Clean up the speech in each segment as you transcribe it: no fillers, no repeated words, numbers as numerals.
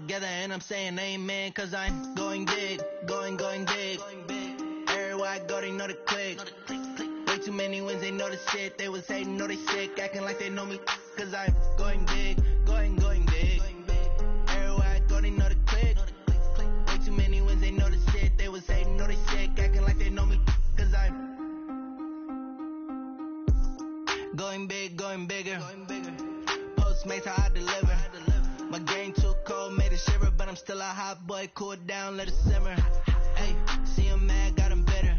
together and I'm saying amen, cause I'm going big, going big. Everywhere I go, they know the click. Way too many wins, they know the shit. They was hating, know they sick, acting like they know me, cause I'm going big, going big. Everywhere I go, they know the click. Way too many wins, they know the shit. They was hating, know they sick, acting like they know me, cause I'm going big, going bigger. Postmates, how I deliver. My game too cold, made it shiver, but I'm still a hot boy. Cool it down, let it simmer. Hey, see him mad, got him bitter.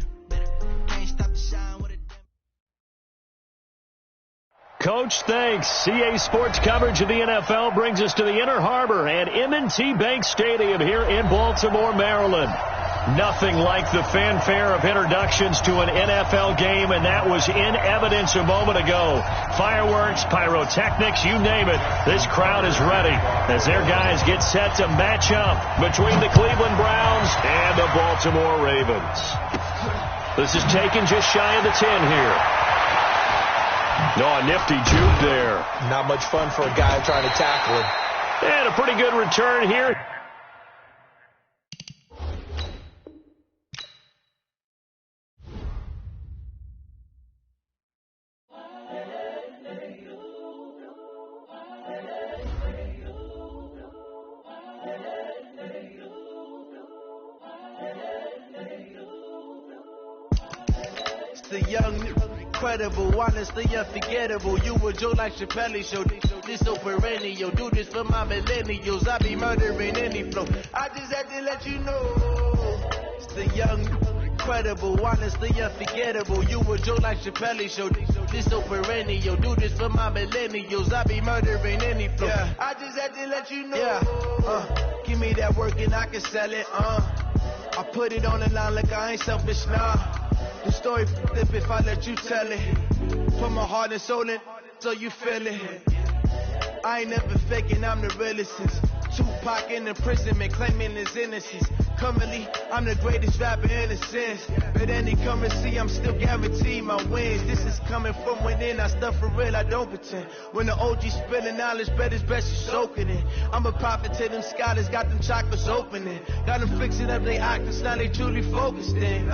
Can't stop the shine with a dim. Coach, thanks. CA Sports coverage of the NFL brings us to the Inner Harbor at M&T Bank Stadium here in Baltimore, Maryland. Nothing like the fanfare of introductions to an NFL game, and that was in evidence a moment ago. Fireworks, pyrotechnics, you name it. This crowd is ready as their guys get set to match up between the Cleveland Browns and the Baltimore Ravens. This is taken just shy of the 10 here. No, a nifty juke there. Not much fun for a guy trying to tackle him. And a pretty good return here. The young, incredible, honestly unforgettable. You a Joe like Chappelle show. This so perennial. Do this for my millennials. I be murdering any flow. I just had to let you know. It's the young, incredible, honestly unforgettable. You a Joe like Chappelle show. This so perennial. Do this for my millennials. I be murdering any flow. Yeah. I just had to let you know. Yeah. Give me that work and I can sell it. I put it on the line like I ain't selfish now. The story flip if I let you tell it. Put my heart and soul in so you feel it. I ain't never faking, I'm the realest since Tupac in imprisonment, claiming his innocence. Currently, I'm the greatest rapper in a sense. But any currency, I'm still guaranteed my wins. This is coming from within, I stuff for real, I don't pretend. When the OG spilling knowledge, bet it's best you soaking it. I'm a prophet to them scholars, got them chakras opening. Got them fixing up their octaves, now they truly focused in.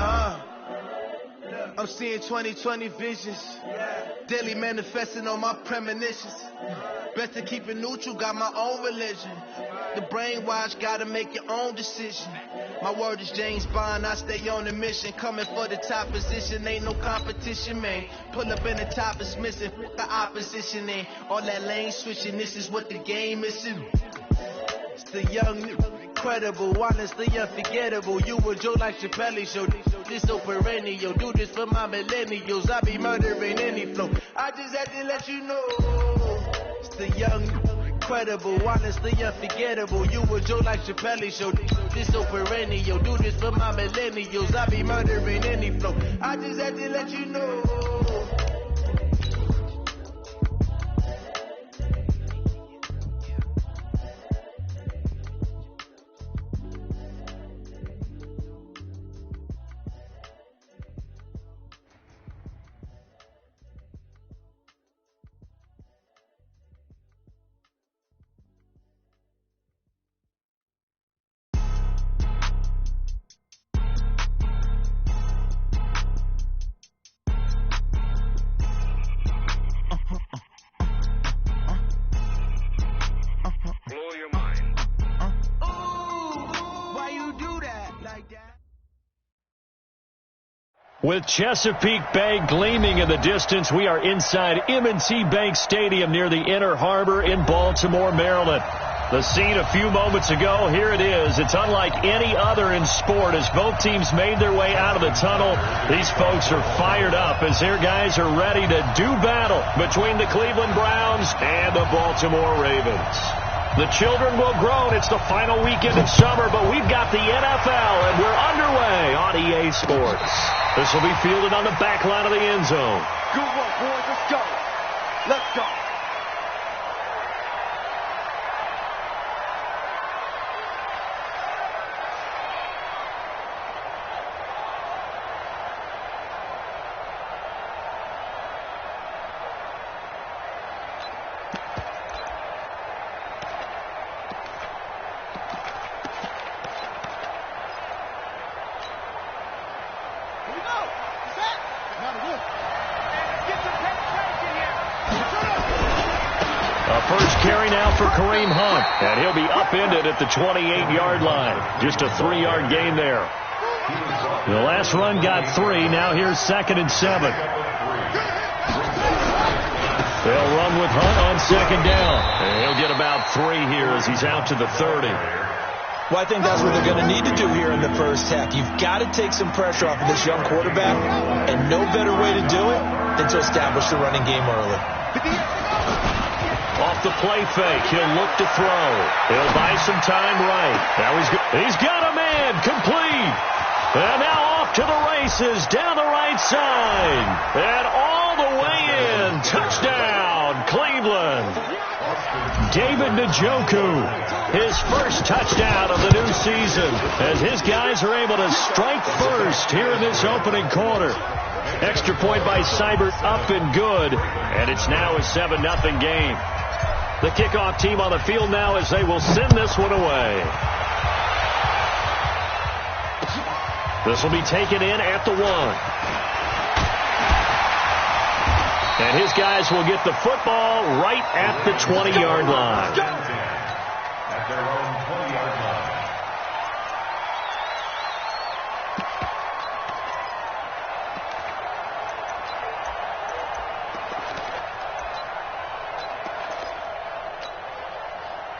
I'm seeing 2020 visions, daily manifesting on my premonitions. Best to keep it neutral, got my own religion. The brainwash, gotta make your own decision. My word is James Bond, I stay on the mission. Coming for the top position, ain't no competition, man. Pull up in the top is missing, the opposition ain't. All that lane switching, this is what the game is. It's the young, incredible, honestly unforgettable. You a Joe like Chappelle show. This so perennial. Do this for my millennials. I be murdering any flow. I just had to let you know. It's the young, incredible, honestly unforgettable. You a Joe like Chappelle show. This so perennial. Do this for my millennials. I be murdering any flow. I just had to let you know. With Chesapeake Bay gleaming in the distance, we are inside M&T Bank Stadium near the Inner Harbor in Baltimore, Maryland. The scene a few moments ago, here it is. It's unlike any other in sport as both teams made their way out of the tunnel. These folks are fired up as their guys are ready to do battle between the Cleveland Browns and the Baltimore Ravens. The children will groan. It's the final weekend of summer, but we've got the NFL, and we're underway on EA Sports. This will be fielded on the back line of the end zone. Good one, boys. Let's go. Let's go. A first carry now for Kareem Hunt, and he'll be upended at the 28-yard line. Just a 3-yard gain there. The last run got 3. Now here's 2nd and 7. They'll run with Hunt on 2nd down. And he'll get about 3 here as he's out to the 30. Well, I think that's what they're going to need to do here in the first half. You've got to take some pressure off of this young quarterback, and no better way to do it than to establish the running game early. Off the play fake, he'll look to throw. He'll buy some time right. Now he's got a man, complete. And now off to the races, down the right side. And all the way in, touchdown, Cleveland. David Njoku, his first touchdown of the new season, as his guys are able to strike first here in this opening quarter. Extra point by Seibert, up and good, and it's now a 7-0 game. The kickoff team on the field now as they will send this one away. This will be taken in at the 1. And his guys will get the football right at the 20-yard line. At their own 20-yard line.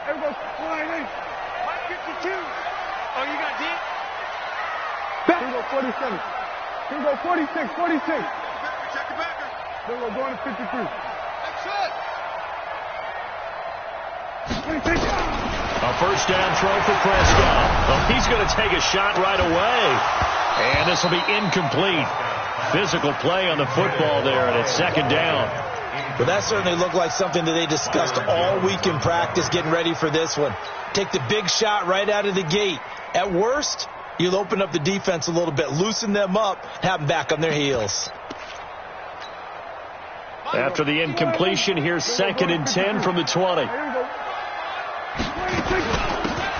Everybody, 152. Oh, you got deep? Back. Here we go, 47. Here we go, 46, 46. Check the backer. Here we go, going to 53. That's it. 26. A first down throw for Prescott. Well, he's going to take a shot right away. And this will be incomplete. Physical play on the football there, and it's 2nd down. But that certainly looked like something that they discussed all week in practice getting ready for this one. Take the big shot right out of the gate. At worst, you'll open up the defense a little bit, loosen them up, have them back on their heels. After the incompletion, here's 2nd and 10 from the 20.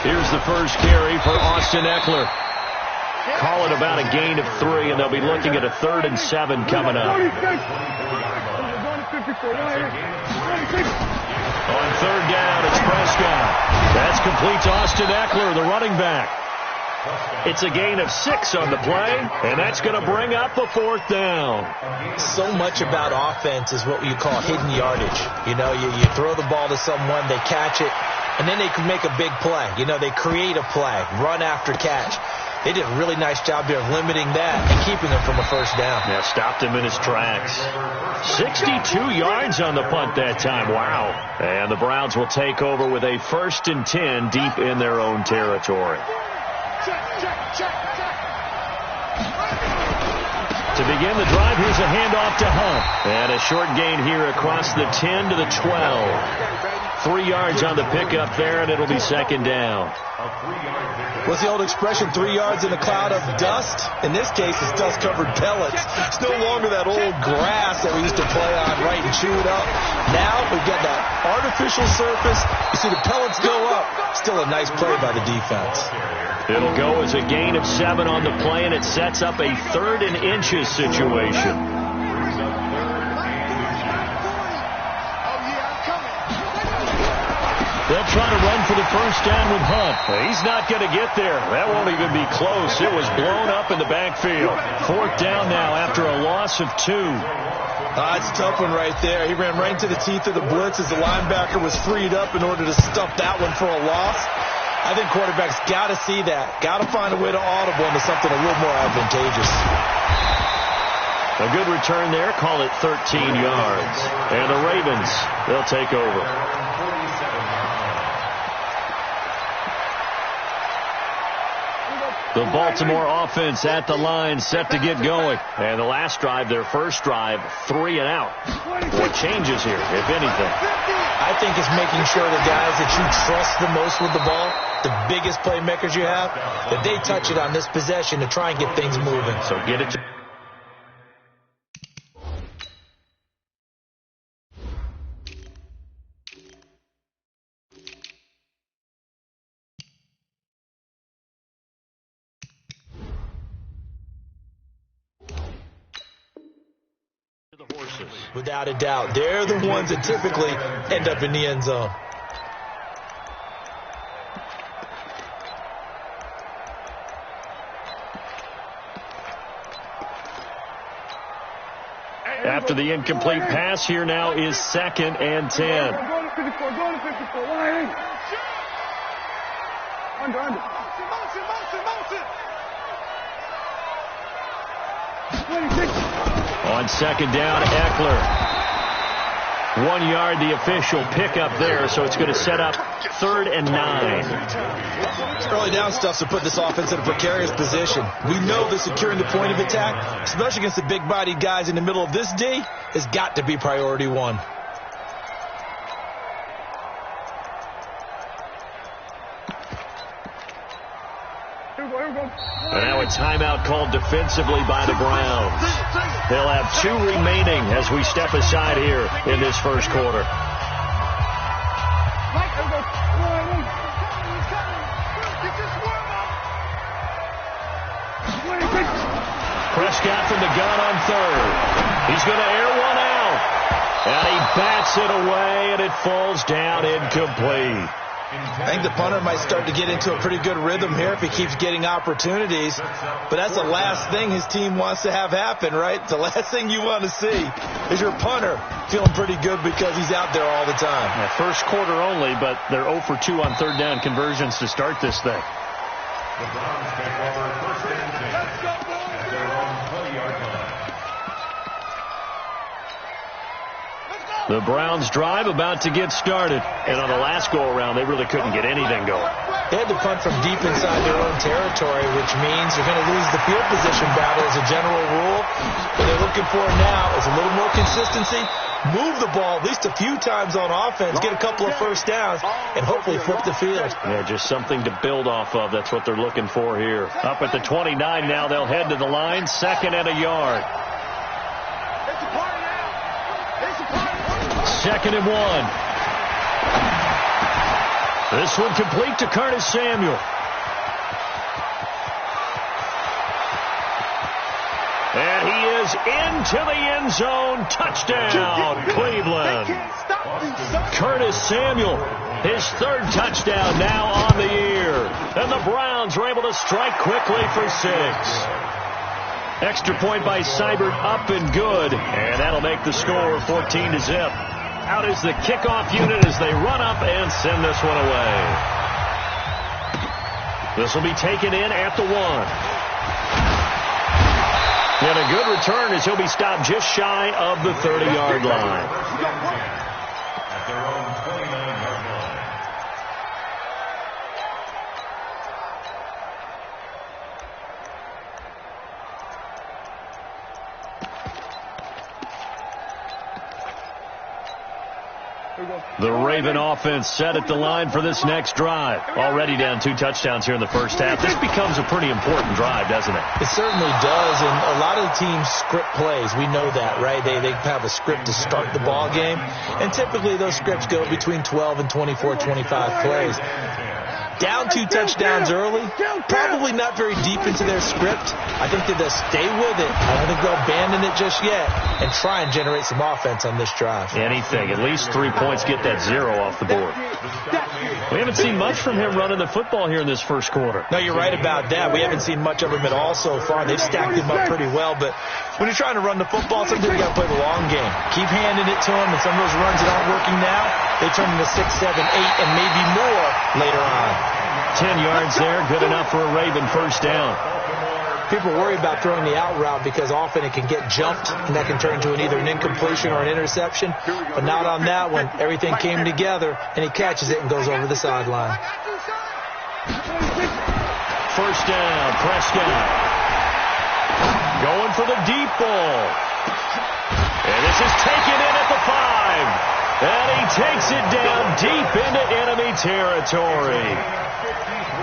Here's the first carry for Austin Eckler. Call it about a gain of 3, and they'll be looking at a 3rd and 7 coming up. On 3rd down, it's Prescott. That's complete to Austin Eckler, the running back. It's a gain of 6 on the play, and that's going to bring up a 4th down. So much about offense is what you call hidden yardage. You know, you throw the ball to someone, they catch it, and then they can make a big play. You know, they create a play, run after catch. They did a really nice job there of limiting that and keeping him from a first down. Yeah, stopped him in his tracks. 62 yards on the punt that time. Wow. And the Browns will take over with a 1st and 10 deep in their own territory. To begin the drive, here's a handoff to Hunt. And a short gain here across the 10 to the 12. 3 yards on the pickup there, and it'll be 2nd down. What's the old expression, 3 yards in a cloud of dust? In this case, it's dust-covered pellets. It's no longer that old grass that we used to play on, right, and chew it up. Now we've got that artificial surface. You see the pellets go up. Still a nice play by the defense. It'll go as a gain of 7 on the play, and it sets up a 3rd and inches situation. They'll try to run for the first down with Hunt. He's not going to get there. That won't even be close. It was blown up in the backfield. 4th down now after a loss of 2. It's a tough one right there. He ran right into the teeth of the blitz as the linebacker was freed up in order to stuff that one for a loss. I think quarterbacks got to see that. Got to find a way to audible into something a little more advantageous. A good return there. Call it 13 yards. And the Ravens, they'll take over. The Baltimore offense at the line, set to get going. And the last drive, their first drive, 3 and out. What changes here, if anything? I think it's making sure the guys that you trust the most with the ball, the biggest playmakers you have, that they touch it on this possession to try and get things moving. So get it to the horse Without a doubt, they're the ones that typically end up in the end zone. After the incomplete pass, here now is 2nd and 10. Go to 54, go to 54. Why? Under. Motion. 26. On 2nd down, Eckler. 1 yard, the official pickup there, so it's going to set up 3rd and 9. Early down stuff to put this offense in a precarious position. We know that securing the point of attack, especially against the big-bodied guys in the middle of this D, has got to be priority one. And now a timeout called defensively by the Browns. They'll have 2 remaining as we step aside here in this first quarter. Prescott from the gun on 3rd. He's going to air one out. And he bats it away, and it falls down incomplete. I think the punter might start to get into a pretty good rhythm here if he keeps getting opportunities. But that's the last thing his team wants to have happen, right? The last thing you want to see is your punter feeling pretty good because he's out there all the time. Yeah, first quarter only, but they're 0 for 2 on 3rd down conversions to start this thing. The Browns take over 1st and 10 at their own 20-yard line. The Browns drive about to get started. And on the last go-around, they really couldn't get anything going. They had to punt from deep inside their own territory, which means they're going to lose the field position battle as a general rule. What they're looking for now is a little more consistency, move the ball at least a few times on offense, get a couple of first downs, and hopefully flip the field. Yeah, just something to build off of. That's what they're looking for here. Up at the 29 now, they'll head to the line, 2nd and a yard. 2nd and 1. This one complete to Curtis Samuel. And he is into the end zone. Touchdown, Cleveland. Curtis Samuel, his 3rd touchdown now on the year. And the Browns are able to strike quickly for 6. Extra point by Seibert, up and good. And that'll make the score 14-0. Out is the kickoff unit as they run up and send this one away. This will be taken in at the 1. And a good return as he'll be stopped just shy of the 30-yard line. At their own 29-yard line. The Raven offense set at the line for this next drive. Already down 2 touchdowns here in the first half. This becomes a pretty important drive, doesn't it? It certainly does, and a lot of the teams script plays. We know that, right? They have a script to start the ball game, and typically those scripts go between 12 and 24, 25 plays. Down 2 touchdowns early, probably not very deep into their script. I think that they'll stay with it. I don't think they'll abandon it just yet and try and generate some offense on this drive. Anything. At least 3 points, get that 0 off the board. We haven't seen much from him running the football here in this first quarter. No, you're right about that. We haven't seen much of him at all so far. They've stacked him up pretty well, but when you're trying to run the football, sometimes you got to play the long game. Keep handing it to him, and some of those runs that aren't working now, they turn into 6, 7, 8, and maybe more later on. 10 yards there, good enough for a Raven first down. People worry about throwing the out route because often it can get jumped, and that can turn into either an incompletion or an interception. But not on that one. Everything came together, and he catches it and goes over the sideline. First down, Prescott. Going for the deep ball. And this is taken in at the 5. And he takes it down deep into enemy territory.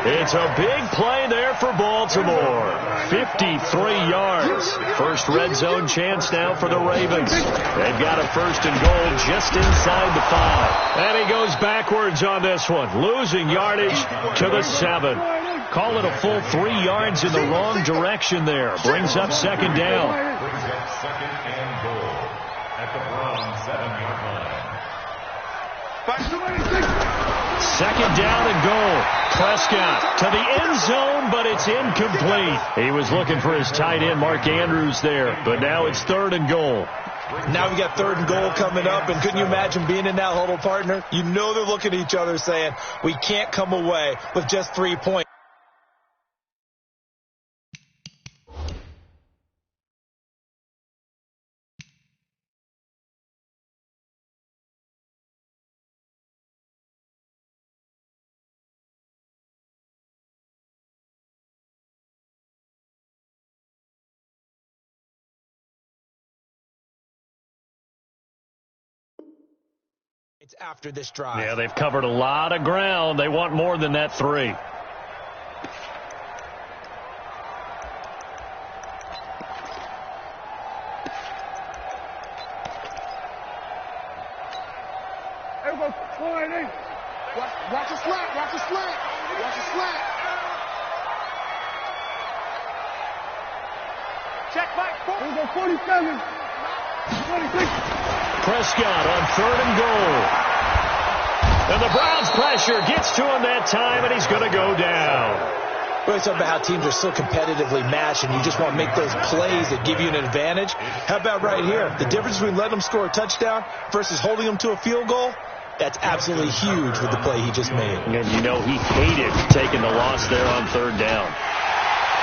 It's a big play there for Baltimore. 53 yards. First red zone chance now for the Ravens. They've got a 1st and goal just inside the 5. And he goes backwards on this one, losing yardage to the 7. Call it a full 3 yards in the wrong direction there. Brings up 2nd down. at the Browns 7-yard line. Second down and goal. Prescott to the end zone, but it's incomplete. He was looking for his tight end, Mark Andrews, there, but now it's 3rd and goal. Now we got 3rd and goal coming up, and couldn't you imagine being in that huddle, partner? You know they're looking at each other saying, we can't come away with just 3 points. It's after this drive. Yeah, they've covered a lot of ground. They want more than that 3. Watch the slant, watch the slant, watch the slant. Check back. Here we go, 47, 26. Prescott on 3rd and goal. And the Browns pressure gets to him that time, and he's going to go down. We always talk about how teams are so competitively matched, and you just want to make those plays that give you an advantage. How about right here? The difference between letting them score a touchdown versus holding them to a field goal, that's absolutely huge with the play he just made. And you know he hated taking the loss there on 3rd down.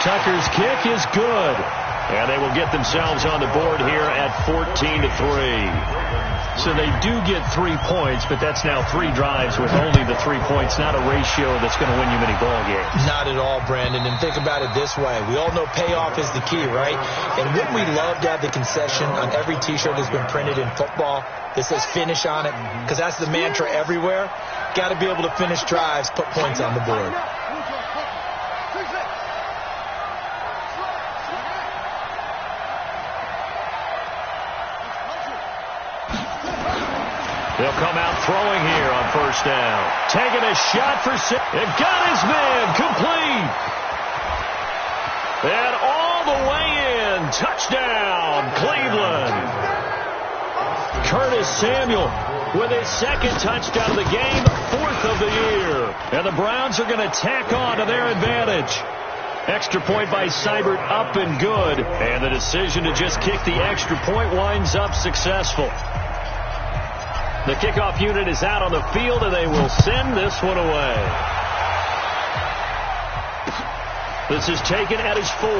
Tucker's kick is good. And they will get themselves on the board here at 14-3. So they do get 3 points, but that's now 3 drives with only the 3 points, not a ratio that's going to win you many ball games. Not at all, Brandon. And think about it this way. We all know payoff is the key, right? And wouldn't we love to have the concession on every T-shirt that's been printed in football that says finish on it? Because that's the mantra everywhere. Got to be able to finish drives, put points on the board. They'll come out throwing here on 1st down. Taking a shot for 6. It got his man complete. And all the way in. Touchdown, Cleveland. Curtis Samuel with his 2nd touchdown of the game, 4th of the year. And the Browns are going to tack on to their advantage. Extra point by Seibert, up and good. And the decision to just kick the extra point winds up successful. The kickoff unit is out on the field, and they will send this one away. This is taken at his 4.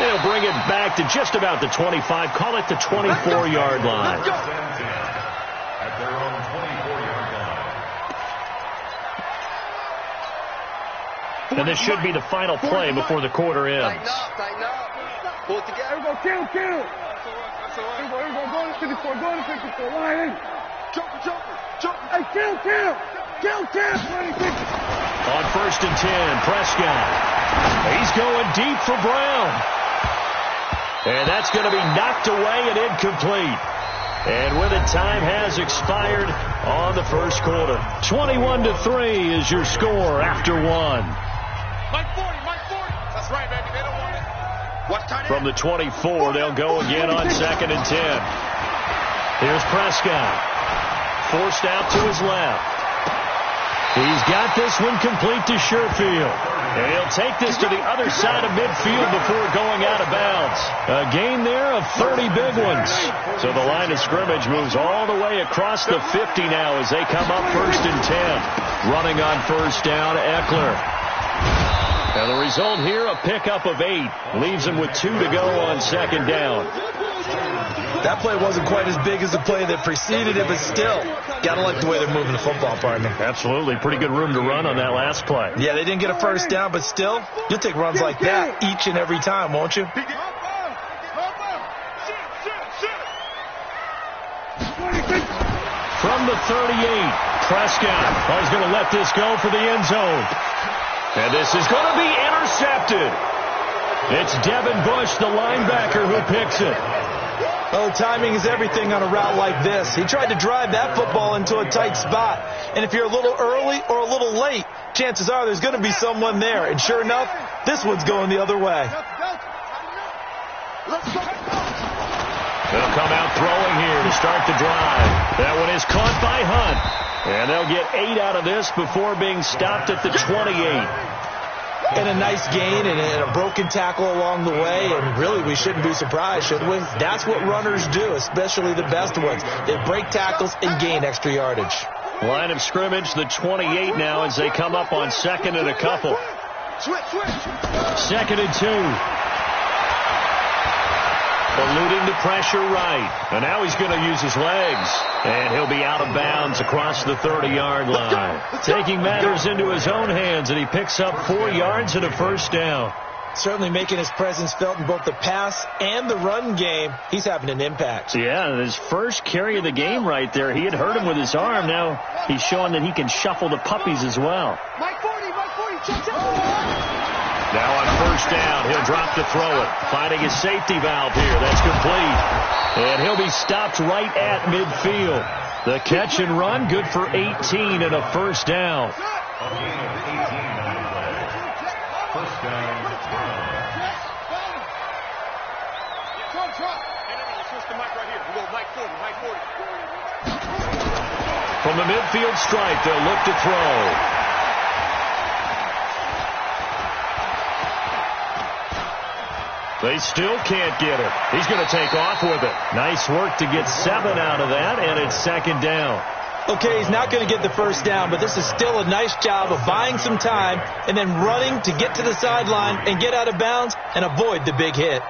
They'll bring it back to just about the 25. Call it the 24-yard line. At their own 24-yard line. And this should be the final play before the quarter ends. Tighten up. Pull it together. Here we go, kill. Here we go, go to 54, line in. Joker. Hey, kill. 26. On 1st and 10, Prescott. He's going deep for Brown. And that's going to be knocked away and incomplete. And with it, time has expired on the 1st quarter. 21-3 is your score after 1. Mike 40. That's right, baby. They don't want it. From the 24, they'll go again on 2nd and 10. Here's Prescott. Forced out to his left. He's got this one complete to Sherfield. And he'll take this to the other side of midfield before going out of bounds. A gain there of 30 big ones. So the line of scrimmage moves all the way across the 50 now as they come up 1st and 10. Running on 1st down, Eckler. And the result here, a pickup of 8. Leaves him with 2 to go on 2nd down. That play wasn't quite as big as the play that preceded it, but still, got to like the way they're moving the football, partner. Absolutely. Pretty good room to run on that last play. Yeah, they didn't get a 1st down, but still, you'll take runs like that each and every time, won't you? From the 38, Prescott is going to let this go for the end zone. And this is going to be intercepted. It's Devin Bush, the linebacker, who picks it. Oh, timing is everything on a route like this. He tried to drive that football into a tight spot. And if you're a little early or a little late, chances are there's going to be someone there. And sure enough, this one's going the other way. They'll come out throwing here to start the drive. That one is caught by Hunt. And they'll get 8 out of this before being stopped at the 28. And a nice gain and a broken tackle along the way. And really, we shouldn't be surprised, should we? That's what runners do, especially the best ones. They break tackles and gain extra yardage. Line of scrimmage, the 28 now as they come up on second and a couple. Second and 2. Eluding the pressure right. And now he's going to use his legs. And he'll be out of bounds across the 30-yard line. Taking matters into his own hands, and he picks up 4 yards and a first down. Certainly making his presence felt in both the pass and the run game. He's having an impact. Yeah, his first carry of the game right there. He had hurt him with his arm. Now he's showing that he can shuffle the puppies as well. Mike 40, check out. Now on first down, he'll drop to throw it. Finding his safety valve here. That's complete. And he'll be stopped right at midfield. The catch and run, good for 18 and a first down. First down. From the midfield stripe, they'll look to throw. They still can't get it. He's going to take off with it. Nice work to get 7 out of that, and it's second down. Okay, he's not going to get the first down, but this is still a nice job of buying some time and then running to get to the sideline and get out of bounds and avoid the big hit.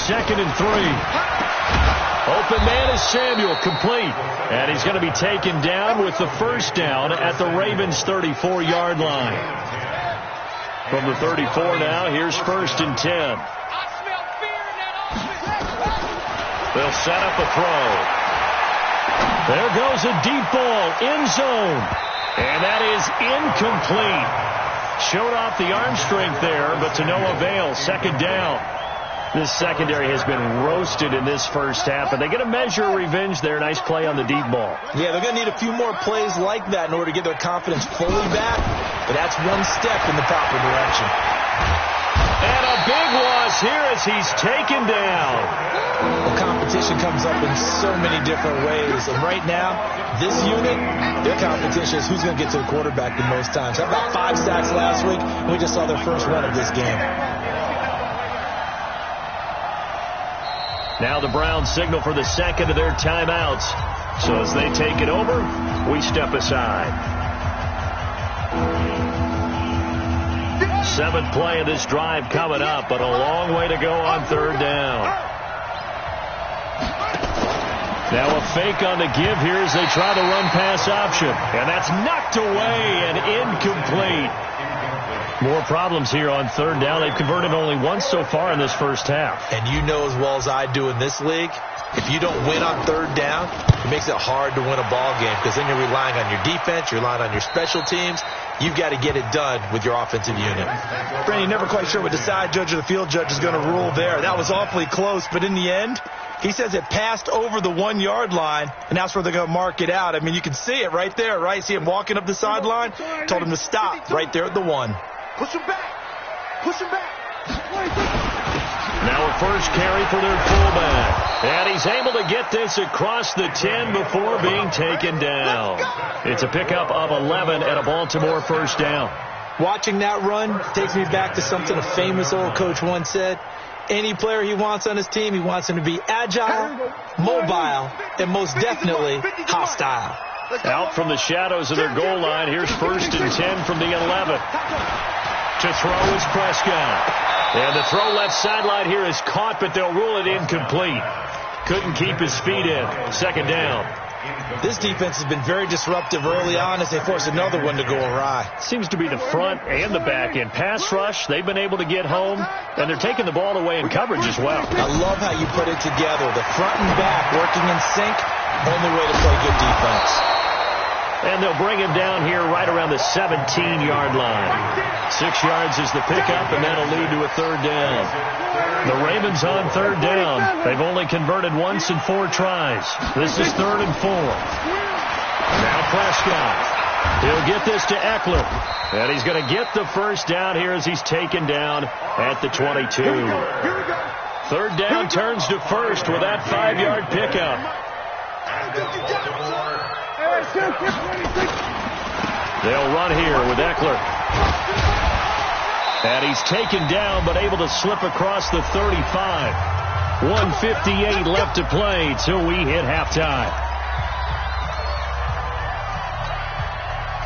Second and 3. Open man is Samuel, complete. And he's going to be taken down with the first down at the Ravens' 34-yard line. From the 34 now, here's first and 10. They'll set up a throw. There goes a deep ball, end zone. And that is incomplete. Showed off the arm strength there, but to no avail. Second down. This secondary has been roasted in this first half, and they get a measure of revenge there. Nice play on the deep ball. Yeah, they're going to need a few more plays like that in order to get their confidence fully back, but that's one step in the proper direction. And a big loss here as he's taken down. The competition comes up in so many different ways, and right now, this unit, their competition is who's going to get to the quarterback the most times. How about 5 sacks last week, and we just saw their first run of this game. Now the Browns signal for the second of their timeouts. So as they take it over, we step aside. 7th play of this drive coming up, but a long way to go on third down. Now a fake on the give here as they try the run-pass option. And that's knocked away and incomplete. More problems here on third down. They've converted only once so far in this first half. And you know as well as I do in this league, if you don't win on third down, it makes it hard to win a ball game because then you're relying on your defense, you're relying on your special teams. You've got to get it done with your offensive unit. Brandon, you're never quite sure what the side judge or the field judge is going to rule there. That was awfully close, but in the end, he says it passed over the 1-yard line, and that's where they're going to mark it out. I mean, you can see it right there, right? See him walking up the sideline? Told him to stop right there at the 1. Push him back. Push him back. Now a first carry for their fullback. And he's able to get this across the 10 before being taken down. It's a pickup of 11 and a Baltimore first down. Watching that run takes me back to something a famous old coach once said. Any player he wants on his team, he wants him to be agile, mobile, and most definitely hostile. Out from the shadows of their goal line, here's first and 10 from the 11. To throw is Prescott. And the throw left sideline here is caught, but they'll rule it incomplete. Couldn't keep his feet in. Second down. This defense has been very disruptive early on as they force another one to go awry. Seems to be the front and the back end. Pass rush, they've been able to get home, and they're taking the ball away in coverage as well. I love how you put it together. The front and back working in sync. Only way to play good defense. And they'll bring him down here right around the 17-yard line. 6 yards is the pickup, and that'll lead to a third down. The Ravens on third down. They've only converted once in 4 tries. This is 3rd and 4. Now Prescott. He'll get this to Eckler. And he's going to get the first down here as he's taken down at the 22. Third down turns to first with that 5-yard pickup. They'll run here with Eckler. And he's taken down but able to slip across the 35. 1:58 left to play till we hit halftime.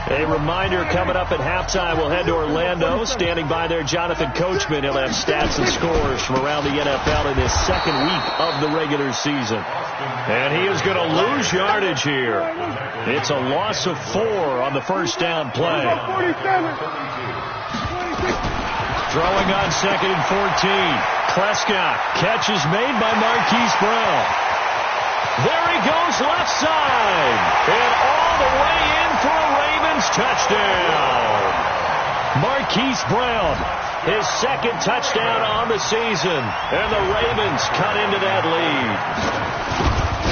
A reminder coming up at halftime, we'll head to Orlando. Standing by there, Jonathan Coachman. He'll have stats and scores from around the NFL in his second week of the regular season. And he is going to lose yardage here. It's a loss of 4 on the first down play. Throwing on 2nd and 14. Prescott. Catch is made by Marquise Brown. There he goes left side. And all the way in for a Ravens touchdown. Marquise Brown, his 2nd touchdown on the season. And the Ravens cut into that lead.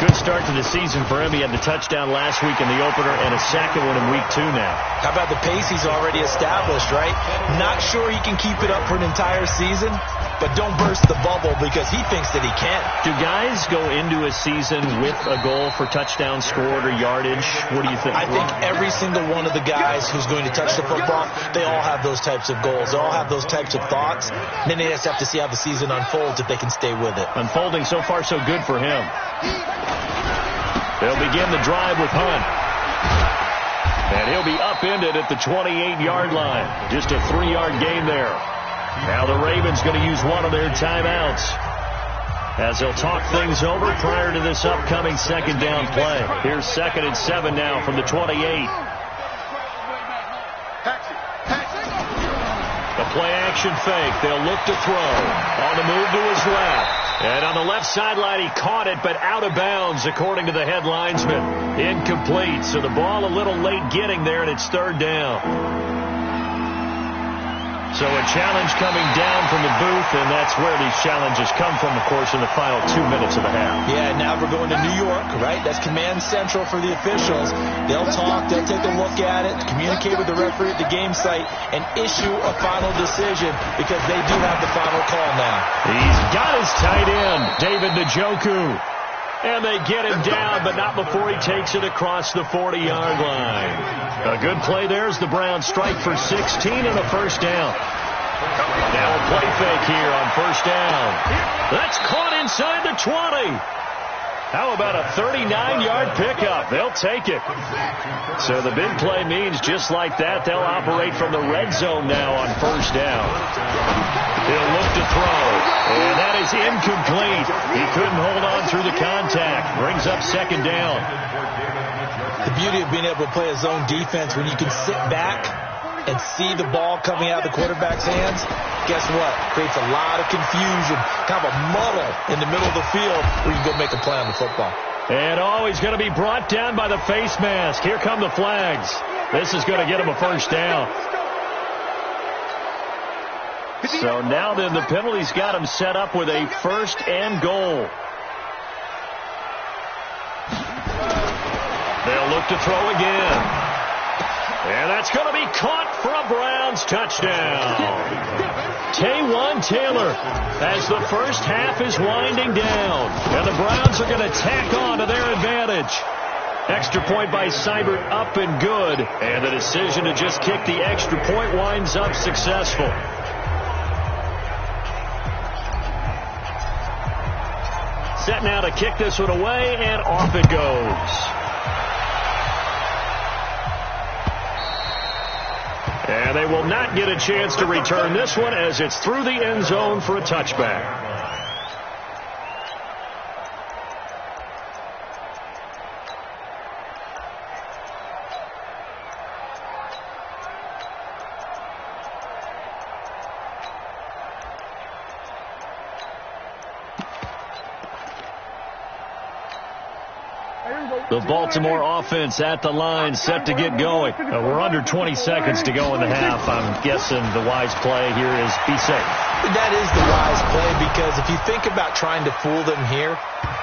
Good start to the season for him. He had the touchdown last week in the opener and a second one in week 2 now. How about the pace he's already established, right? Not sure he can keep it up for an entire season, but don't burst the bubble because he thinks that he can. Do guys go into a season with a goal for touchdown scored or yardage? What do you think? I think every single one of the guys who's going to touch the football, they all have those types of goals. They all have those types of thoughts. Then they just have to see how the season unfolds if they can stay with it. Unfolding so far so good for him. They'll begin the drive with Hunt. And he'll be upended at the 28-yard line. Just a 3-yard gain there. Now the Ravens going to use one of their timeouts as they'll talk things over prior to this upcoming second down play. Here's 2nd and 7 now from the 28. The play action fake. They'll look to throw. On the move to his left. And on the left sideline, he caught it, but out of bounds, according to the head linesman. Incomplete. So the ball a little late getting there, and it's 3rd down. So a challenge coming down from the booth, and that's where these challenges come from, of course, in the final 2 minutes of the half. Yeah, now we're going to New York, right? That's command central for the officials. They'll talk, they'll take a look at it, communicate with the referee at the game site, and issue a final decision because they do have the final call now. He's got his tight end, David Njoku. And they get him down, but not before he takes it across the 40-yard line. A good play there as the Browns strike for 16 and a first down. Now a play fake here on first down. That's caught inside the 20. How about a 39-yard pickup? They'll take it. So the big play means just like that, they'll operate from the red zone now on first down. He'll look to throw, and that is incomplete. He couldn't hold on through the contact. Brings up second down. The beauty of being able to play a zone defense when you can sit back and see the ball coming out of the quarterback's hands, guess what? Creates a lot of confusion, kind of a muddle in the middle of the field where you can go make a play on the football. And he's going to be brought down by the face mask. Here come the flags. This is going to get him a first down. So now then the penalty's got him set up with a 1st and goal. They'll look to throw again. And that's going to be caught for a Browns touchdown. Taywan Taylor as the first half is winding down. And the Browns are going to tack on to their advantage. Extra point by Seibert up and good. And the decision to just kick the extra point winds up successful. Set now to kick this one away, and off it goes. And they will not get a chance to return this one as it's through the end zone for a touchback. The Baltimore offense at the line, set to get going. We're under 20 seconds to go in the half. I'm guessing the wise play here is be safe. That is the wise play, because if you think about trying to fool them here,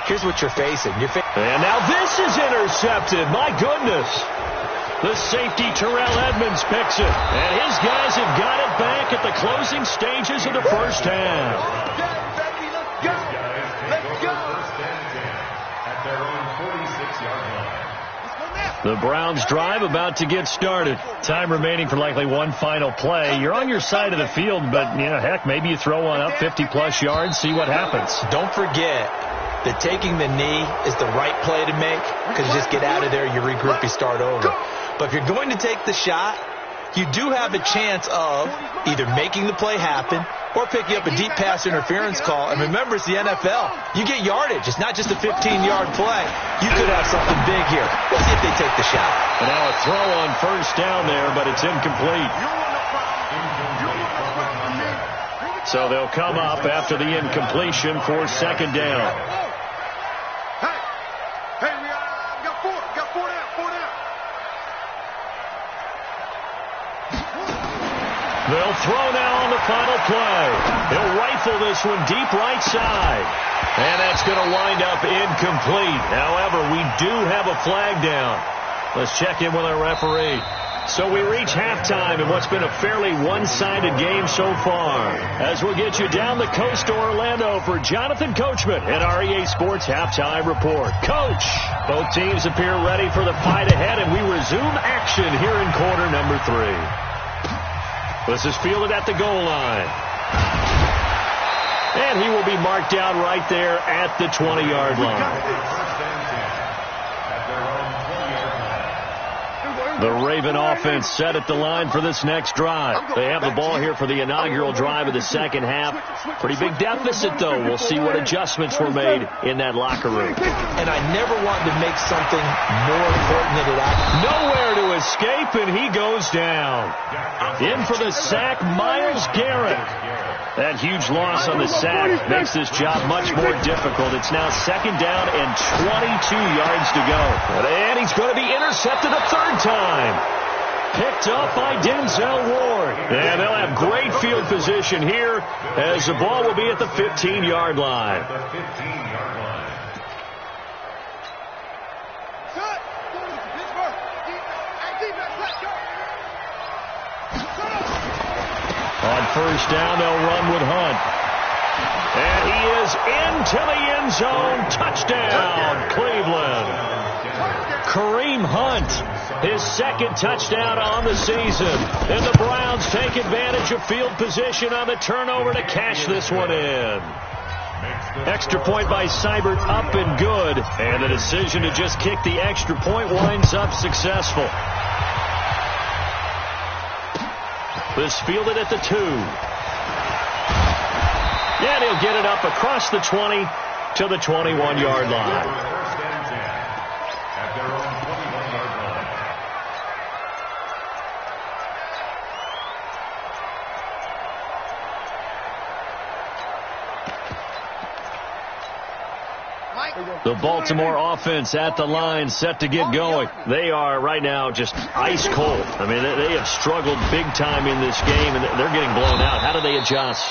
here's what you're facing. And now this is intercepted. My goodness. The safety, Terrell Edmonds, picks it. And his guys have got it back at the closing stages of the first half. The Browns drive about to get started. Time remaining for likely one final play. You're on your side of the field, but, heck, maybe you throw one up 50-plus yards, see what happens. Don't forget that taking the knee is the right play to make, because you just get out of there, you regroup, you start over. But if you're going to take the shot, you do have a chance of either making the play happen or picking up a deep pass interference call. And remember, it's the NFL. You get yardage. It's not just a 15-yard play. You could have something big here. Let's see if they take the shot. And now a throw on first down there, but it's incomplete. So they'll come up after the incompletion for second down. Hey, we got four down. They'll throw now on the final play. He'll rifle this one deep right side. And that's going to wind up incomplete. However, we do have a flag down. Let's check in with our referee. So we reach halftime in what's been a fairly one-sided game so far. As we'll get you down the coast to Orlando for Jonathan Coachman at our EA Sports Halftime Report. Coach, both teams appear ready for the fight ahead, and we resume action here in quarter number 3. This is fielded at the goal line. And he will be marked down right there at the 20-yard line. The Raven offense set at the line for this next drive. They have the ball here for the inaugural drive of the second half. Pretty big deficit, though. We'll see what adjustments were made in that locker room. And I never wanted to make something more important than it actually. Nowhere to escape, and he goes down. In for the sack, Myles Garrett. That huge loss on the sack makes this job much more difficult. It's now second down and 22 yards to go. And he's going to be intercepted a third time. Picked up by Denzel Ward. And they'll have great field position here as the ball will be at the 15-yard line. On first down, they'll run with Hunt. And he is into the end zone. Touchdown, Cleveland. Kareem Hunt, his second touchdown on the season. And the Browns take advantage of field position on the turnover to cash this one in. Extra point by Seibert, up and good. And the decision to just kick the extra point winds up successful. This fielded at the 2. And he'll get it up across the 20 to the 21-yard line. The Baltimore offense at the line, set to get going. They are right now just ice cold. I mean, they have struggled big time in this game, and they're getting blown out. How do they adjust?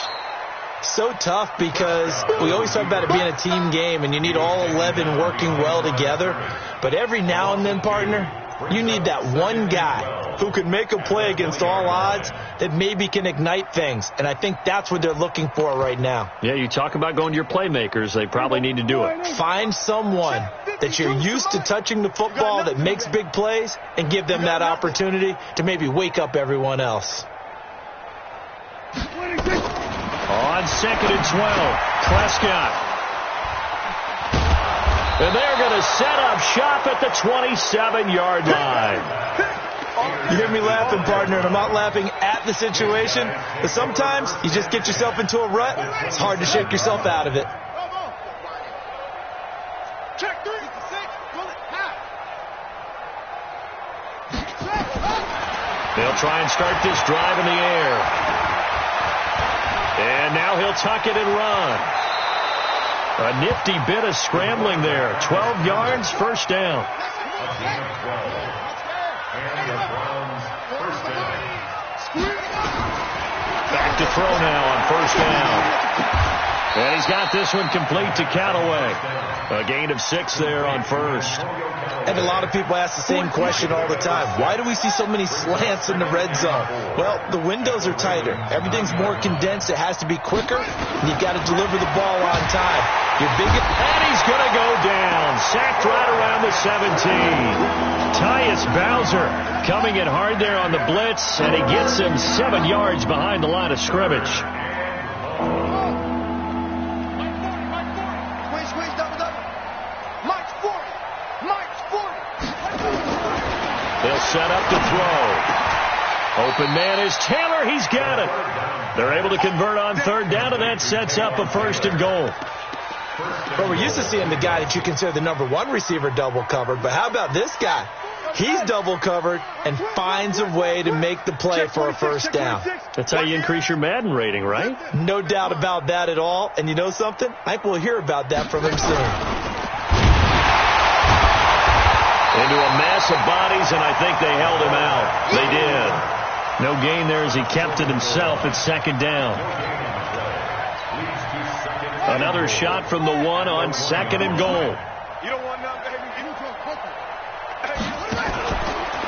So tough, because we always talk about it being a team game, and you need all 11 working well together. But every now and then, partner, you need that one guy who can make a play against all odds that maybe can ignite things. And I think that's what they're looking for right now. Yeah, you talk about going to your playmakers. They probably need to do it. Find someone that you're used to touching the football that makes big plays and give them that opportunity to maybe wake up everyone else. On second and 12, Prescott. And they're going to set up shop at the 27-yard line. You hear me laughing, partner, and I'm not laughing at the situation. But sometimes you just get yourself into a rut. It's hard to shake yourself out of it. Check 3. 6. Pull it. They'll try and start this drive in the air. And now he'll tuck it and run. A nifty bit of scrambling there. 12 yards, first down. Back to throw now on first down. And he's got this one complete to Callaway. A gain of 6 there on first. And a lot of people ask the same question all the time. Why do we see so many slants in the red zone? Well, the windows are tighter. Everything's more condensed. It has to be quicker. And you've got to deliver the ball on time. And he's going to go down. Sacked right around the 17. Tyus Bowser coming in hard there on the blitz, and he gets him 7 yards behind the line of scrimmage. They'll set up to throw. Open man is Taylor. He's got it. They're able to convert on third down, and that sets up a first and goal. Well, we're used to seeing the guy that you consider the number 1 receiver double covered, but how about this guy? He's double covered and finds a way to make the play for a first down. That's how you increase your Madden rating, right? No doubt about that at all. And you know something? I think we'll hear about that from him soon. Into a mass of bodies, and I think they held him out. They did. No gain there as he kept it himself at second down. Another shot from the 1 on second and goal.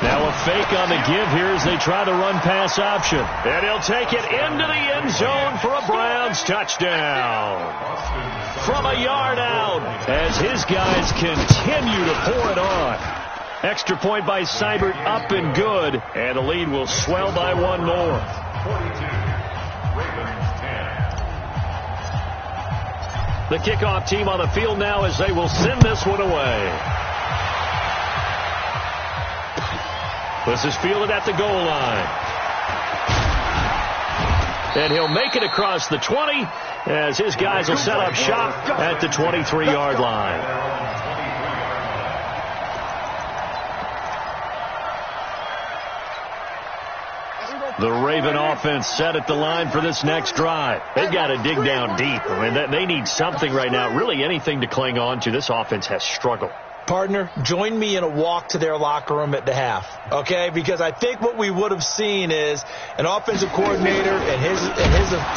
Now a fake on the give here as they try to run pass option. And he'll take it into the end zone for a Browns touchdown. From a yard out as his guys continue to pour it on. Extra point by Seibert, up and good. And the lead will swell by 1 more. The kickoff team on the field now as they will send this one away. This is fielded at the goal line. And he'll make it across the 20 as his guys will set up shop at the 23-yard line. The Raven offense set at the line for this next drive. They've got to dig down deep. I mean, they need something right now, really anything to cling on to. This offense has struggled. Partner, join me in a walk to their locker room at the half, okay? Because I think what we would have seen is an offensive coordinator and his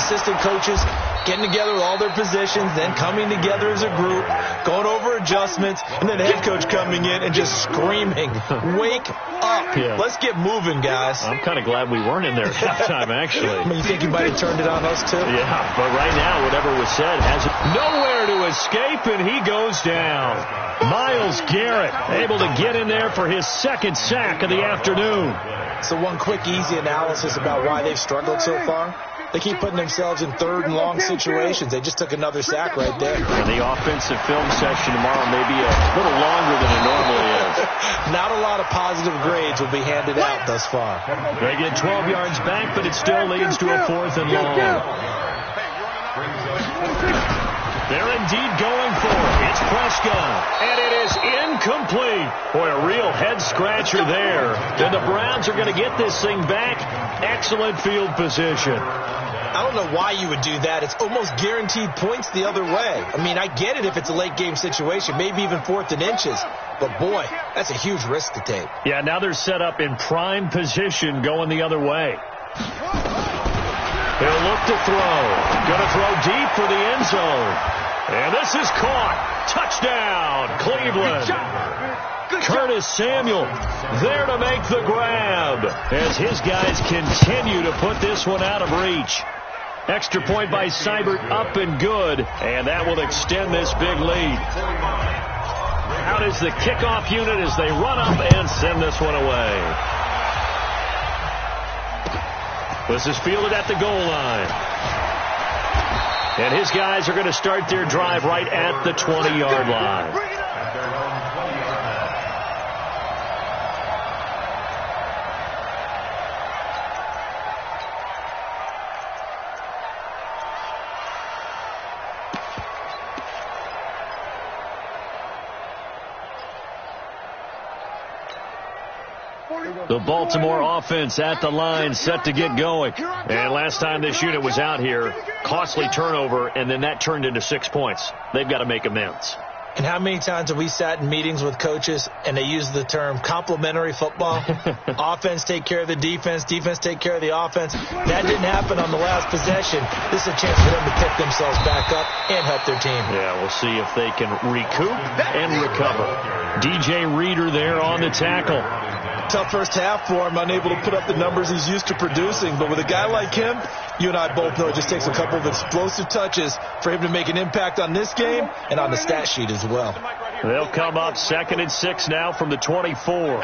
assistant coaches getting together with all their positions, then coming together as a group, going over adjustments, and then the head coach coming in and just screaming, wake up. Yeah. Let's get moving, guys. I'm kind of glad we weren't in there at halftime, actually. I mean, you think he might have turned it on us, too? Yeah, but right now, whatever was said has nowhere to escape, and he goes down. Myles Garrett able to get in there for his second sack of the afternoon. So one quick, easy analysis about why they've struggled so far. They keep putting themselves in third and long situations. They just took another sack right there. And the offensive film session tomorrow may be a little longer than it normally is. Not a lot of positive grades will be handed out thus far. They get 12 yards back, but it still leads to a 4th and long. They're indeed going for it. It's Prescott, and it is incomplete. Boy, a real head-scratcher there. And the Browns are going to get this thing back. Excellent field position. I don't know why you would do that. It's almost guaranteed points the other way. I mean, I get it if it's a late-game situation, maybe even 4th and inches. But, boy, that's a huge risk to take. Yeah, now they're set up in prime position going the other way. He'll look to throw. Going to throw deep for the end zone. And this is caught. Touchdown, Cleveland. Curtis Samuel there to make the grab as his guys continue to put this one out of reach. Extra point by Seibert, up and good. And that will extend this big lead. Out is the kickoff unit as they run up and send this one away. This is fielded at the goal line. And his guys are going to start their drive right at the 20-yard line. The Baltimore offense at the line, set to get going. And last time this unit was out here, costly turnover, and then that turned into 6 points. They've got to make amends. And how many times have we sat in meetings with coaches and they use the term complementary football? Offense take care of the defense, defense take care of the offense. That didn't happen on the last possession. This is a chance for them to pick themselves back up and help their team. Yeah, we'll see if they can recoup and recover. DJ Reader there on the tackle. Tough first half for him, unable to put up the numbers he's used to producing. But with a guy like him, you and I both know it just takes a couple of explosive touches for him to make an impact on this game and on the stat sheet as well. They'll come up 2nd and 6 now from the 24.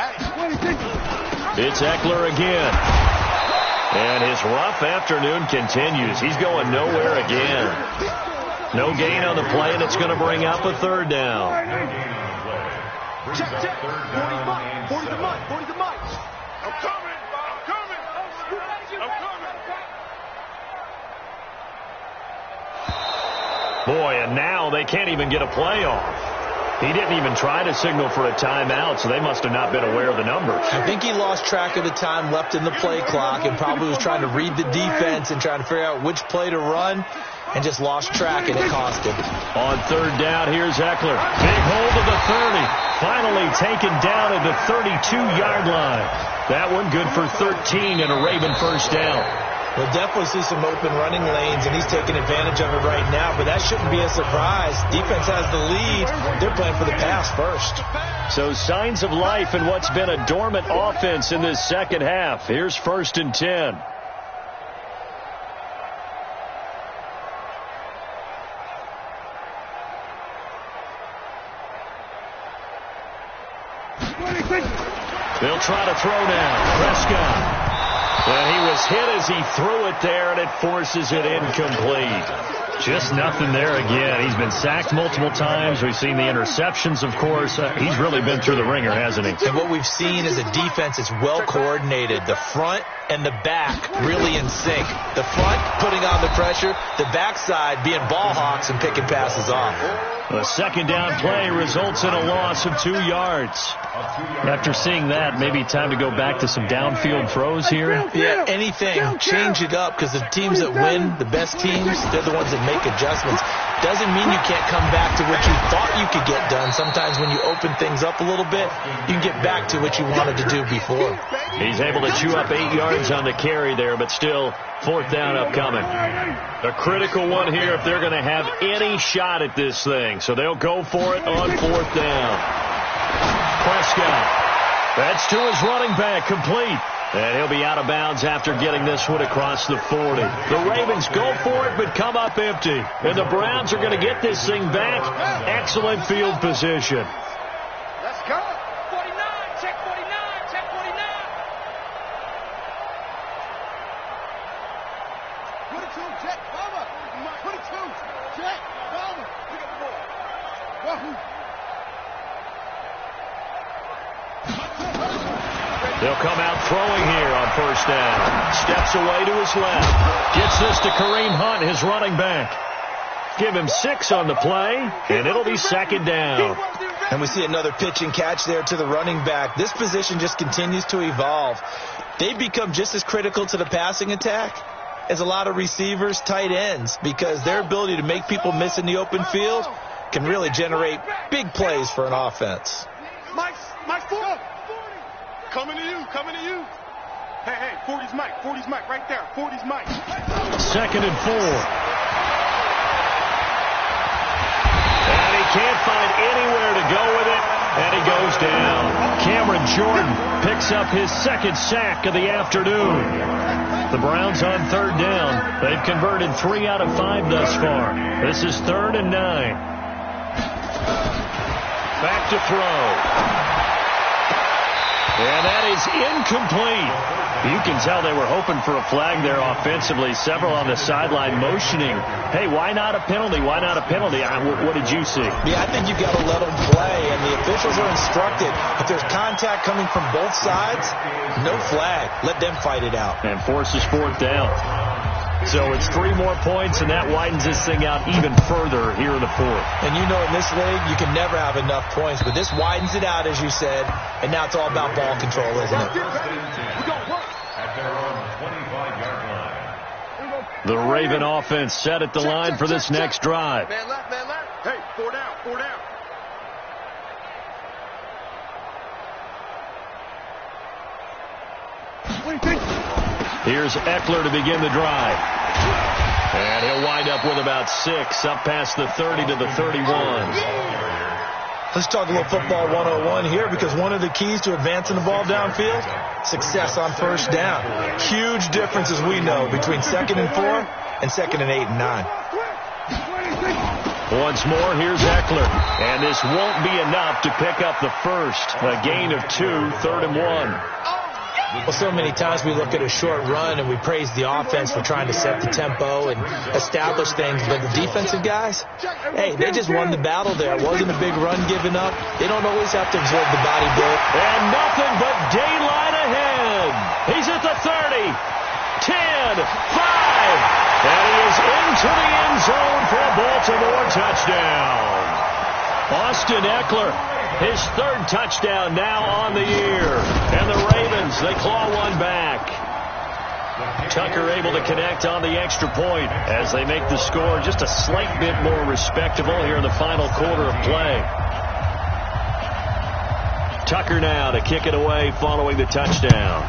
It's Eckler again. And his rough afternoon continues. He's going nowhere again. No gain on the play, and it's going to bring up a 3rd down. Check. 40's mine. 40's the mic. 40's the mic. I'm coming. Boy, and now they can't even get a play off. He didn't even try to signal for a timeout, so they must have not been aware of the numbers. I think he lost track of the time left in the play clock and probably was trying to read the defense and trying to figure out which play to run and just lost track, and it cost him. On 3rd down, here's Eckler. Big hold of the 30. Finally taken down at the 32-yard line. That one good for 13 and a Raven 1st down. We'll definitely see some open running lanes, and he's taking advantage of it right now, but that shouldn't be a surprise. Defense has the lead. They're playing for the pass first. So signs of life in what's been a dormant offense in this second half. Here's 1st and 10. They'll try to throw now. Prescott. And he was hit as he threw it there, and it forces it incomplete. Just nothing there again. He's been sacked multiple times. We've seen the interceptions, of course. He's really been through the ringer, hasn't he? And what we've seen is a defense that's well coordinated. The front and the back really in sync. The front putting on the pressure, the backside being ball hawks and picking passes off. A 2nd down play results in a loss of 2 yards. After seeing that, maybe time to go back to some downfield throws here. Yeah, anything. Change it up, because the teams that win, the best teams, they're the ones that make adjustments. Doesn't mean you can't come back to what you thought you could get done. Sometimes when you open things up a little bit, you can get back to what you wanted to do before. He's able to chew up 8 yards on the carry there, but still 4th down upcoming. A critical one here if they're going to have any shot at this thing. So they'll go for it on 4th down. Prescott. That's to his running back, complete. And he'll be out of bounds after getting this one across the 40. The Ravens go for it, but come up empty. And the Browns are going to get this thing back. Excellent field position. Let's go. 49. Check 49. Check 49. Put it to him. Check. Bomber. Put it to him. Check. Bomber. Look at the ball. Wahoo. They'll come out throwing here on 1st down. Steps away to his left. Gets this to Kareem Hunt, his running back. Give him 6 on the play, and it'll be 2nd down. And we see another pitch and catch there to the running back. This position just continues to evolve. They become just as critical to the passing attack as a lot of receivers, tight ends, because their ability to make people miss in the open field can really generate big plays for an offense. Mike, 40. Coming to you. Hey, 40's Mike, right there. 40's Mike. 2nd and 4. And he can't find anywhere to go with it, and he goes down. Cameron Jordan picks up his 2nd sack of the afternoon. The Browns on 3rd down. They've converted 3 out of 5 thus far. This is 3rd and 9. Back to throw. And that is incomplete. You can tell they were hoping for a flag there offensively. Several on the sideline motioning. Hey, why not a penalty? Why not a penalty? What did you see? Yeah, I think you've got to let them play, and the officials are instructed. If there's contact coming from both sides, no flag. Let them fight it out. And forces 4th down. So it's 3 more points, and that widens this thing out even further here in the fourth. And you know, in this league, you can never have enough points, but this widens it out, as you said, and now it's all about ball control, isn't it? At their own 25-yard line. The Raven offense set at the line for this next drive. Man left, man left. Hey, 4 down, 4 down. Here's Eckler to begin the drive. And he'll wind up with about 6, up past the 30 to the 31. Let's talk a little football 101 here, because one of the keys to advancing the ball downfield, success on first down. Huge difference, as we know, between 2nd and 4 and 2nd and 8 and 9. Once more, here's Eckler. And this won't be enough to pick up the first. A gain of 2, 3rd and 1. Well, so many times we look at a short run and we praise the offense for trying to set the tempo and establish things, but the defensive guys, hey, they just won the battle there. It wasn't a big run given up. They don't always have to absorb the body blow. And nothing but daylight ahead. He's at the 30, 10, 5, and he is into the end zone for a Baltimore touchdown. Austin Eckler, his 3rd touchdown now on the year. And the Ravens, they claw one back. Tucker able to connect on the extra point as they make the score just a slight bit more respectable here in the final quarter of play. Tucker now to kick it away following the touchdown.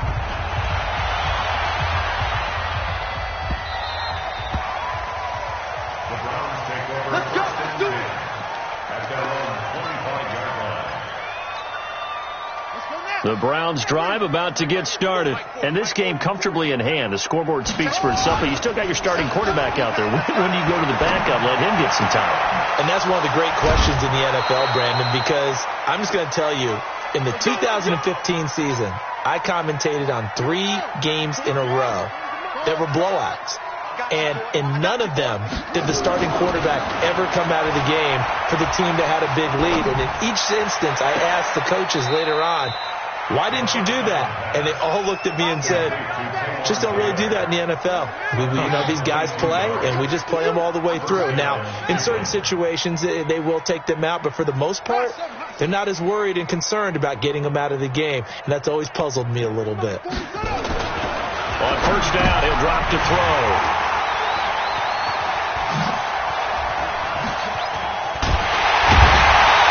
Let's go, let's do it. At their own 25-yard line. The Browns drive about to get started. And this game comfortably in hand. The scoreboard speaks for itself, but you still got your starting quarterback out there. When do you go to the backup, let him get some time? And that's one of the great questions in the NFL, Brandon, because I'm just going to tell you, in the 2015 season, I commentated on 3 games in a row that were blowouts. And in none of them did the starting quarterback ever come out of the game for the team that had a big lead. And in each instance, I asked the coaches later on, why didn't you do that? And they all looked at me and said, just don't really do that in the NFL. You know, these guys play, and we just play them all the way through. Now, in certain situations, they will take them out, but for the most part, they're not as worried and concerned about getting them out of the game. And that's always puzzled me a little bit. On first down, he'll drop to throw.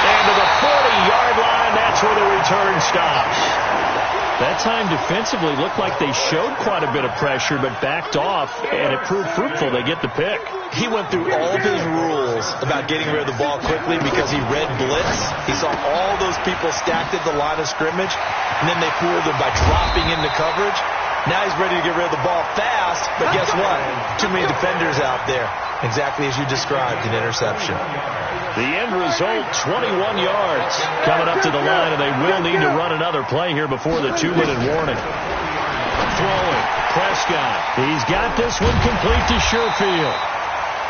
And to the 40-yard line, that's where the return stops. That time defensively looked like they showed quite a bit of pressure, but backed off, and it proved fruitful. They get the pick. He went through all of his rules about getting rid of the ball quickly because he read blitz. He saw all those people stacked at the line of scrimmage, and then they fooled him by dropping into coverage. Now he's ready to get rid of the ball fast, but guess what? Too many defenders out there. Exactly as you described, an interception. The end result, 21 yards. Coming up to the line, and they will need to run another play here before the 2-minute warning. Throwing, Prescott. He's got this one complete to Sherfield.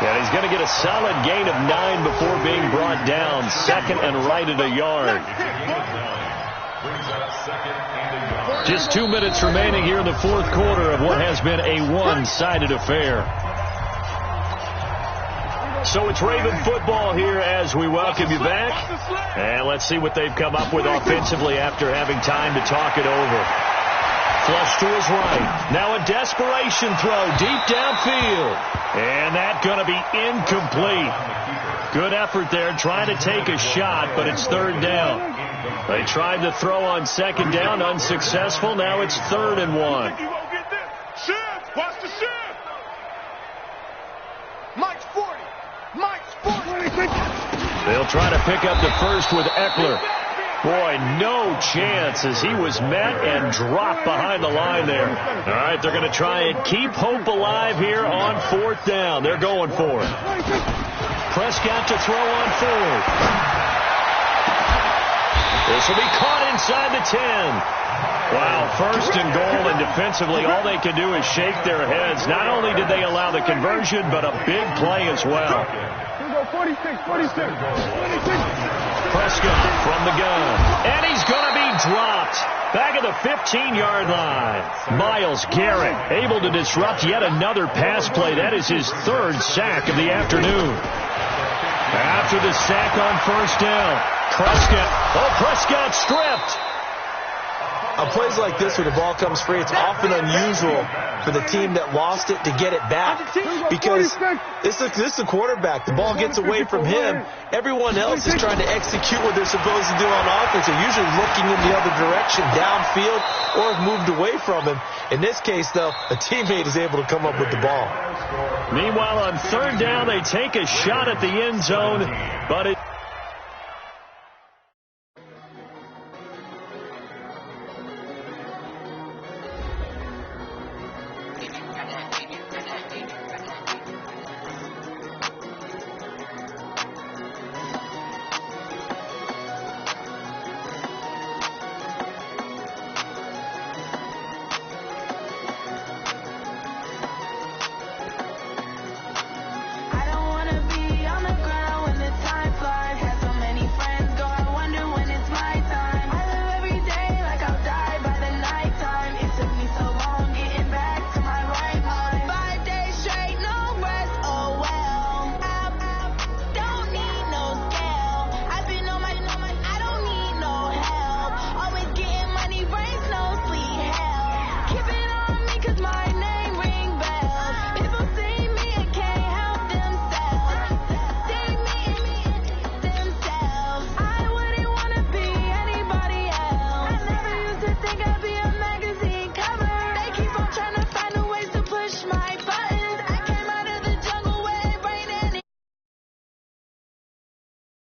And he's going to get a solid gain of 9 before being brought down. 2nd and right at a yard. Just 2 minutes remaining here in the fourth quarter of what has been a one-sided affair. So it's Raven football here as we welcome you back. And let's see what they've come up with offensively after having time to talk it over. Flush to his right. Now a desperation throw deep downfield. And that's going to be incomplete. Good effort there trying to take a shot, but it's 3rd down. They tried to throw on 2nd down, unsuccessful. Now it's 3rd and 1. Shift! Watch the shift! Mike's 40! Mike's 40! They'll try to pick up the first with Eckler. Boy, no chance as he was met and dropped behind the line there. All right, they're going to try and keep hope alive here on 4th down. They're going for it. Prescott to throw on 4th. This will be caught inside the 10. Wow, 1st and goal, and defensively all they can do is shake their heads. Not only did they allow the conversion, but a big play as well. 46. Prescott from the gun, and he's going to be dropped. Back at the 15-yard line. Myles Garrett able to disrupt yet another pass play. That is his third sack of the afternoon. After the sack on first down, Prescott stripped. On plays like this where the ball comes free, it's often unusual for the team that lost it to get it back because this is the quarterback. The ball gets away from him. Everyone else is trying to execute what they're supposed to do on offense. They're usually looking in the other direction, downfield, or have moved away from him. In this case, though, a teammate is able to come up with the ball. Meanwhile, on third down, they take a shot at the end zone, but it...